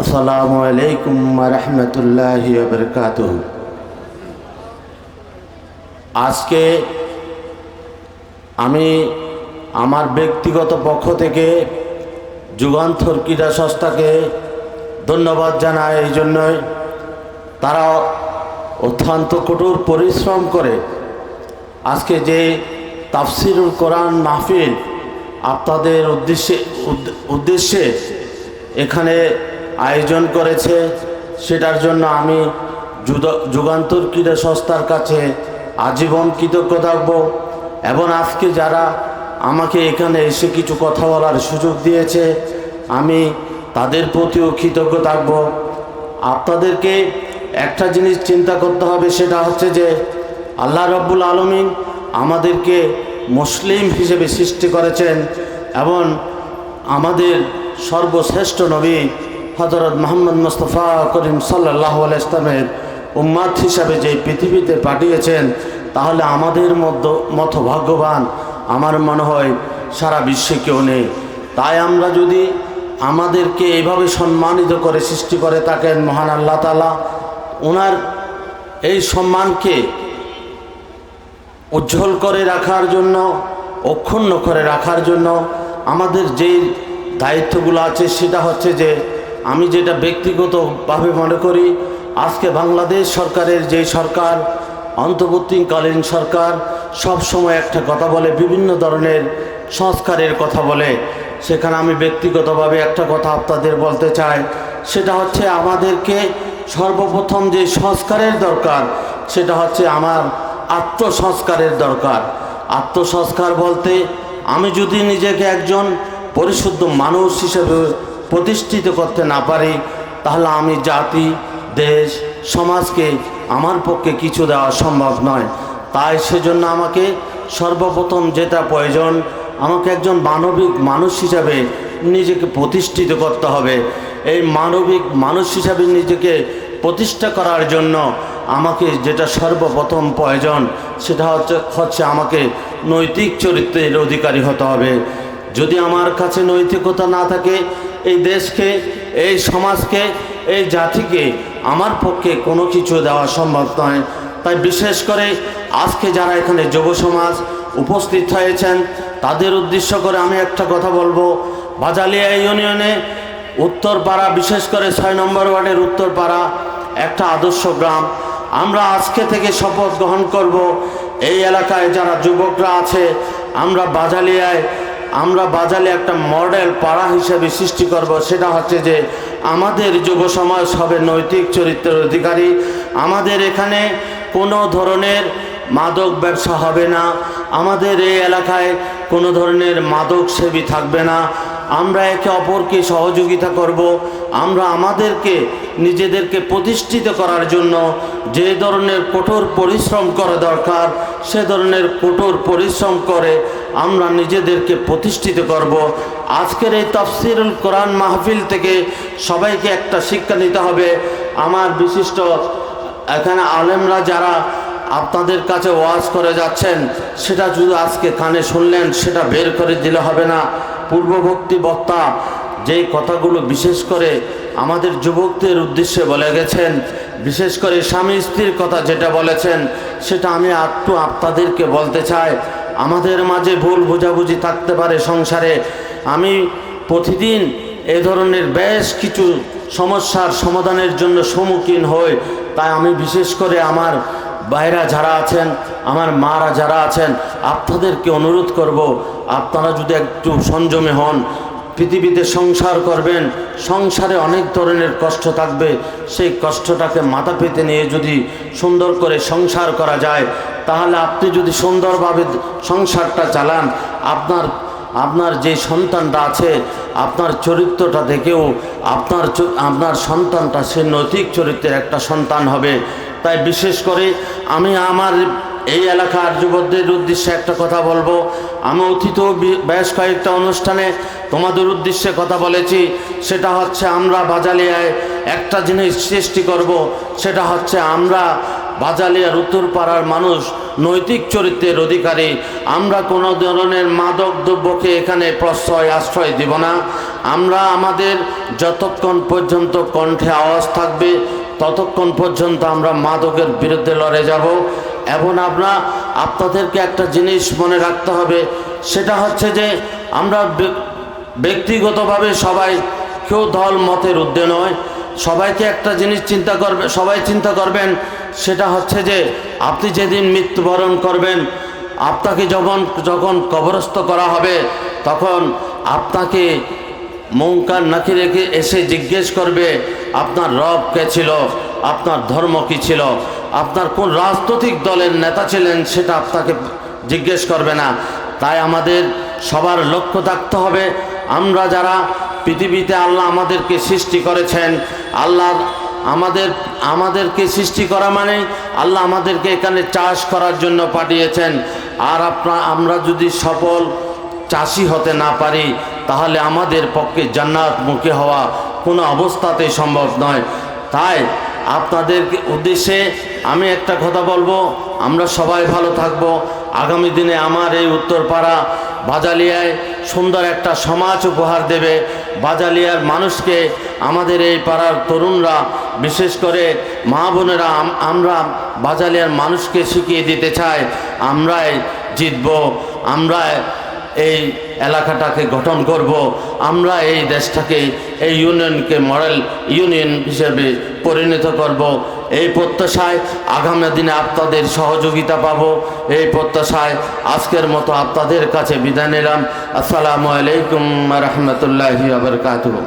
আসসালামু আলাইকুম ওয়া রাহমাতুল্লাহি ওয়া বারাকাতুহু। আজকে আমি আমার ব্যক্তিগত পক্ষ থেকে যুগান্তর ক্রীড়া সংস্থাকে ধন্যবাদ জানাই। এই জন্যই তারা অত্যন্ত কঠোর পরিশ্রম করে আজকে যে তাফসিরুল কোরআন মাহফিল আপনাদের উদ্দেশ্যে এখানে আয়োজন করেছে, সেটার জন্য আমি যুগান্তর ক্রীড়া সংস্থার কাছে আজীবন কৃতজ্ঞ থাকব। এবং আজকে যারা আমাকে এখানে এসে কিছু কথা বলার সুযোগ দিয়েছে, আমি তাদের প্রতিও কৃতজ্ঞ থাকব। আপনাদেরকে একটা জিনিস চিন্তা করতে হবে, সেটা হচ্ছে যে আল্লাহ রাব্বুল আলামিন আমাদেরকে মুসলিম হিসেবে সৃষ্টি করেছেন এবং আমাদের সর্বশ্রেষ্ঠ নবী হযরত মুহাম্মদ মুস্তাফা করিম সাল্লাল্লাহু আলাইহি ওয়াসাল্লামের উম্মত হিসাবে যে পৃথিবীতে পাঠিয়েছেন, তাহলে আমাদের মতো ভাগ্যবান আমার মনে হয় সারা বিশ্বে কেউ নেই। তাই আমরা যদি আমাদেরকে এইভাবে সম্মানিত করে সৃষ্টি করে থাকেন মহান আল্লাহ তাআলা, ওনার এই সম্মানকে উজ্জ্বল করে রাখার জন্য, অক্ষুণ্ণ করে রাখার জন্য আমাদের যেই দায়িত্বগুলো আছে, সেটা হচ্ছে যে আমি যেটা ব্যক্তিগতভাবে মনে করি, আজকে বাংলাদেশ সরকারের যে সরকার, অন্তর্বর্তীকালীন সরকার সব সময় একটা কথা বলে, বিভিন্ন ধরনের সংস্কারের কথা বলে। সেখানে আমি ব্যক্তিগতভাবে একটা কথা আপনাদের বলতে চাই, সেটা হচ্ছে আমাদেরকে সর্বপ্রথম যে সংস্কারের দরকার, সেটা হচ্ছে আমার আত্মসংস্কারের দরকার। আত্মসংস্কার বলতে আমি যদি নিজেকে একজন পরিশুদ্ধ মানুষ হিসেবে প্রতিষ্ঠিত করতে না পারি, তাহলে আমি জাতি, দেশ, সমাজকে আমার পক্ষে কিছু দেওয়া সম্ভব নয়। তাই সেজন্য আমাকে সর্বপ্রথম যেটা প্রয়োজন, আমাকে একজন মানবিক মানুষ হিসাবে নিজেকে প্রতিষ্ঠিত করতে হবে। এই মানবিক মানুষ হিসাবে নিজেকে প্রতিষ্ঠা করার জন্য আমাকে যেটা সর্বপ্রথম প্রয়োজন, সেটা হচ্ছে আমাকে নৈতিক চরিত্রের অধিকারী হতে হবে। যদি আমার কাছে নৈতিকতা না থাকে, এই দেশকে, এই সমাজকে, এই জাতিকে আমার পক্ষে কোনো কিছু দেওয়া সম্ভব নয়। তাই বিশেষ করে আজকে যারা এখানে যুব সমাজ উপস্থিত হয়েছেন, তাদের উদ্দেশ্য করে আমি একটা কথা বলবো। বাজালিয়া ইউনিয়নে উত্তরপাড়া, বিশেষ করে 6 নম্বর ওয়ার্ডের উত্তরপাড়া একটা আদর্শ গ্রাম। আমরা আজকে থেকে শপথ গ্রহণ করব, এই এলাকায় যারা যুবকরা আছে, আমরা বাজালিয়া একটা মডেল পাড়া হিসেবে সৃষ্টি করব। সেটা হচ্ছে যে আমাদের যুব সমাজ হবে নৈতিক চরিত্রের অধিকারী। আমাদের এখানে কোনো ধরনের মাদক ব্যবসা হবে না, আমাদের এই এলাকায় কোনো ধরনের মাদক সেবী থাকবে না। আমরা একে অপরকে সহযোগিতা করব। আমরা আমাদেরকে নিজেদেরকে প্রতিষ্ঠিত করার জন্য যে ধরনের কঠোর পরিশ্রম করা দরকার, সে ধরনের কঠোর পরিশ্রম করে আমরা নিজেদেরকে প্রতিষ্ঠিত করব। আজকের এই তাফসিরুল কোরআন মাহফিল থেকে সবাইকে একটা শিক্ষা নিতে হবে। আমার বিশিষ্ট এখানে আলেমরা যারা আপনাদের কাছে ওয়াজ করে যাচ্ছেন, সেটা যদি আজকে কানে শুনলেন, সেটা বের করে দিলে হবে না। পূর্ববর্তী বক্তা যেই কথাগুলো বিশেষ করে আমাদের যুবকদের উদ্দেশ্যে বলে গেছেন, বিশেষ করে স্বামী স্ত্রীর কথা যেটা বলেছেন, সেটা আমি একটু আপনাদেরকে বলতে চাই। আমাদের মাঝে ভুল বোঝাবুঝি থাকতে পারে সংসারে। আমি প্রতিদিন এ ধরনের বেশ কিছু সমস্যার সমাধানের জন্য সম্মুখীন হই। তাই আমি বিশেষ করে আমার ভাইরা যারা আছেন, আমার মারা যারা আছেন, আপনাদেরকে অনুরোধ করব, আপনারা যদি একটু সংযমী হন। পৃথিবীতে সংসার করবেন, সংসারে অনেক ধরনের কষ্ট থাকবে, সেই কষ্টটাকে মাথা পেতে নিয়ে যদি সুন্দর করে সংসার করা যায়, তাহলে আপনি যদি সুন্দরভাবে সংসারটা চালান, আপনার যে সন্তানটা আছে, আপনার চরিত্রটা দেখেও আপনার সন্তানটা সে নৈতিক চরিত্রের একটা সন্তান হবে। তাই বিশেষ করে আমি আমার এই এলাকার যুবকদের উদ্দেশ্যে একটা কথা বলবো। আমি অতীত বেশ কয়েকটা অনুষ্ঠানে তোমাদের উদ্দেশ্যে কথা বলেছি, সেটা হচ্ছে আমরা বাজালিয়ায় একটা জিনিস সৃষ্টি করব। সেটা হচ্ছে আমরা বাজালিয়ার উত্তরপাড়ার মানুষ নৈতিক চরিত্রের অধিকারী। আমরা কোনো ধরনের মাদক দ্রব্যকে এখানে আশ্রয় দিব না। আমরা আমাদের যতক্ষণ পর্যন্ত কণ্ঠে আওয়াজ থাকবে ততক্ষণ পর্যন্ত আমরা মাদকের বিরুদ্ধে লড়ে যাব। এবং আপনাদেরকে একটা জিনিস মনে রাখতে হবে, সেটা হচ্ছে যে আমরা ব্যক্তিগতভাবে সবাই কেউ দল মতের ঊর্ধ্বে নয়। সবাইকে একটা জিনিস সবাই চিন্তা করবেন, সেটা হচ্ছে যে আপনি যেদিন মৃত্যুবরণ করবেন, আপনাকে যখন কবরস্থ করা হবে, তখন আপনাকে মুনকার নাকির রেখে এসে জিজ্ঞেস করবে আপনার রব কে ছিল, আপনার ধর্ম কী ছিল, আপনার কোন রাজনৈতিক দলের নেতা ছিলেন, সেটা আপনাকে জিজ্ঞেস করবে না। তাই আমাদের সবার লক্ষ্য থাকতে হবে, আমরা যারা পৃথিবীতে আল্লাহ আমাদেরকে সৃষ্টি করেছেন, আল্লাহ আমাদেরকে সৃষ্টি করা মানে আল্লাহ আমাদেরকে এখানে চাষ করার জন্য পাঠিয়েছেন। আর আমরা যদি সফল চাষি হতে না পারি, তাহলে আমাদের পক্ষে জান্নাতমুখী হওয়া কোনো অবস্থাতেই সম্ভব নয়। তাই আপনাদের উদ্দেশ্যে আমি একটা কথা বলবো, আমরা সবাই ভালো থাকব। আগামী দিনে আমার এই উত্তরপাড়া বাজালিয়ায় সুন্দর একটা সমাজ উপহার দেবে। বাজালিয়ার মানুষকে, আমাদের এই পাড়ার তরুণরা, বিশেষ করে মা বোনেরা, আমরা বাজালিয়ার মানুষকে শিখিয়ে দিতে চাই, আমরাই জিতব, আমরা এই এলাকাটাকে গঠন করব, আমরা এই দেশটাকে, এই ইউনিয়নকে মডেল ইউনিয়ন হিসেবে পরিণত করব। এই প্রত্যাশায় আগামী দিনে আপনাদের সহযোগিতা পাব, এই প্রত্যাশায় আজকের মতো আপনাদের কাছে বিদায় নিলাম। আসসালামু আলাইকুম ওয়া রাহমাতুল্লাহি ওয়া বারাকাতুহু।